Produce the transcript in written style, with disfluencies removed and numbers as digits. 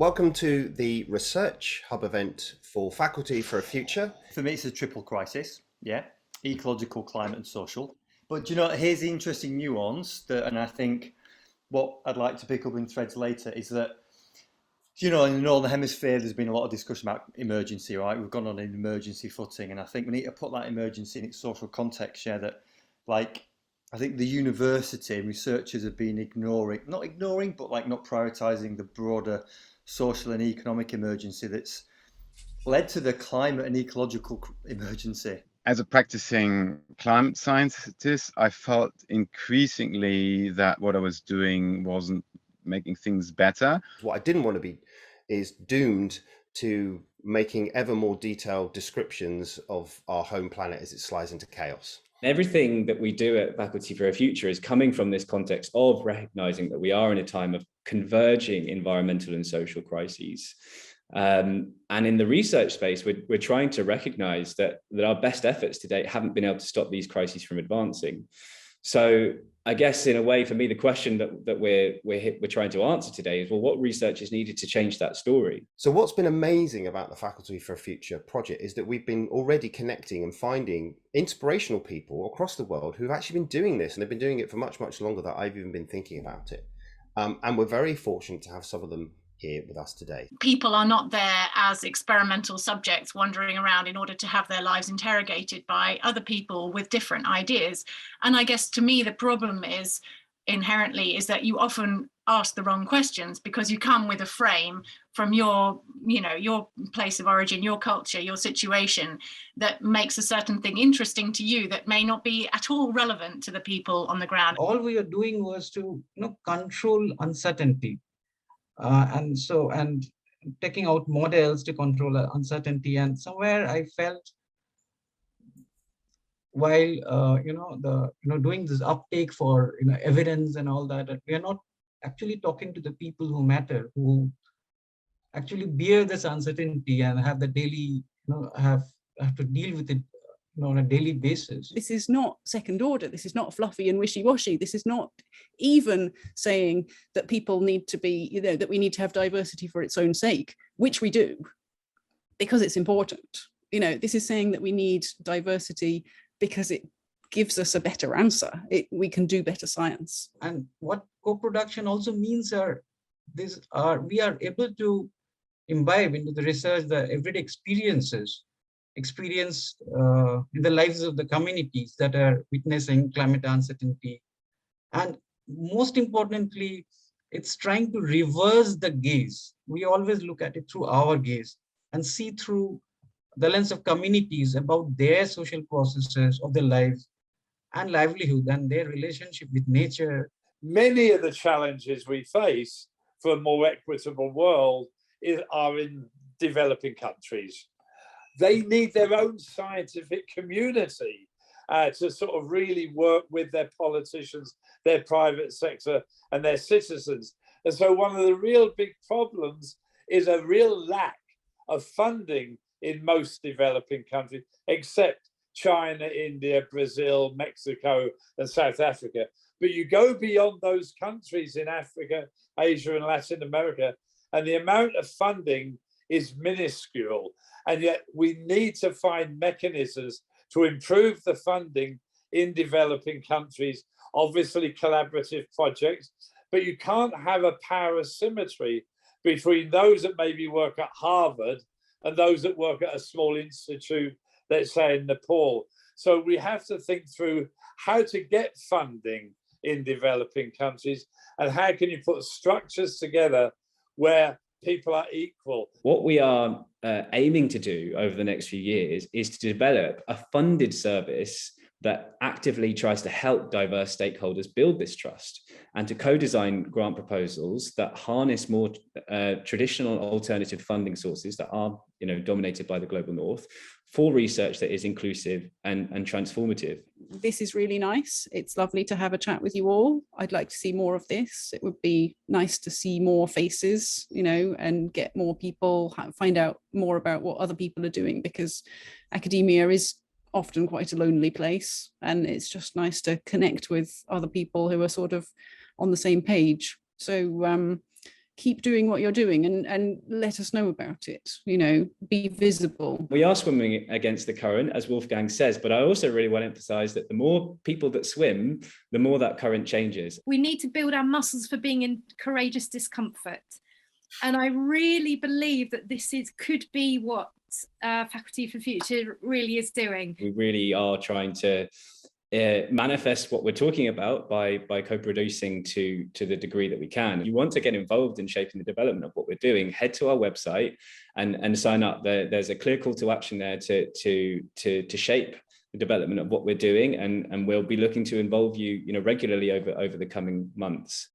Welcome to the Research Hub event for Faculty for a Future. For me, it's a triple crisis, ecological, climate and social. But here's the interesting nuance and I think what I'd like to pick up in threads later is that, in the Northern Hemisphere, there's been a lot of discussion about emergency, right? We've gone on an emergency footing, and I think we need to put that emergency in its social context, that, I think the university and researchers have been not prioritising the broader social and economic emergency that's led to the climate and ecological emergency. As a practicing climate scientist, I felt increasingly that what I was doing wasn't making things better. What I didn't want to be is doomed to making ever more detailed descriptions of our home planet as it slides into chaos. Everything that we do at Faculty for a Future is coming from this context of recognizing that we are in a time of converging environmental and social crises. And in the research space, we're trying to recognize that our best efforts to date haven't been able to stop these crises from advancing. So I guess in a way, for me, the question that we're trying to answer today is, well, what research is needed to change that story? So what's been amazing about the Faculty for a Future project is that we've been already connecting and finding inspirational people across the world who've actually been doing this, and they've been doing it for much, much longer than I've even been thinking about it. And we're very fortunate to have some of them here with us today. People are not there as experimental subjects wandering around in order to have their lives interrogated by other people with different ideas. And I guess to me, the problem is inherently is that you often ask the wrong questions because you come with a frame from your place of origin, your culture, your situation that makes a certain thing interesting to you that may not be at all relevant to the people on the ground. All we were doing was to control uncertainty. And taking out models to control uncertainty. And somewhere I felt while doing this uptake for evidence and all that we are not actually talking to the people who matter, who actually bear this uncertainty and have the daily have to deal with it on a daily basis. This is not second order. This is not fluffy and wishy-washy. This is not even saying that people need to be, that we need to have diversity for its own sake, which we do, because it's important. This is saying that we need diversity because it gives us a better answer. We can do better science. And what co-production also means we are able to imbibe into the research the everyday experience in the lives of the communities that are witnessing climate uncertainty. And most importantly, it's trying to reverse the gaze. We always look at it through our gaze and see through the lens of communities about their social processes of their lives and livelihood and their relationship with nature. Many of the challenges we face for a more equitable world are in developing countries. They need their own scientific community to sort of really work with their politicians, their private sector, and their citizens. And so one of the real big problems is a real lack of funding in most developing countries, except China, India, Brazil, Mexico, and South Africa. But you go beyond those countries in Africa, Asia, and Latin America, and the amount of funding is minuscule. And yet we need to find mechanisms to improve the funding in developing countries, obviously collaborative projects, but you can't have a power asymmetry between those that maybe work at Harvard and those that work at a small institute, let's say in Nepal. So we have to think through how to get funding in developing countries and how can you put structures together where people are equal. What we are aiming to do over the next few years is to develop a funded service that actively tries to help diverse stakeholders build this trust and to co-design grant proposals that harness more traditional alternative funding sources that are dominated by the global north for research that is inclusive and transformative. This is really nice. It's lovely to have a chat with you all. I'd like to see more of this. It would be nice to see more faces, and get more people, find out more about what other people are doing, because academia is often quite a lonely place, and it's just nice to connect with other people who are sort of on the same page. So keep doing what you're doing and let us know about it, you know, be visible. We are swimming against the current, as Wolfgang says, but I also really want to emphasize that the more people that swim, the more that current changes. We need to build our muscles for being in courageous discomfort. And I really believe that this could be what Faculty for Future really is doing. We really are trying to manifest what we're talking about by co-producing to the degree that we can. You want to get involved in shaping the development of what we're doing, head to our website and sign up. There's a clear call to action there to shape the development of what we're doing, and we'll be looking to involve you, regularly over the coming months.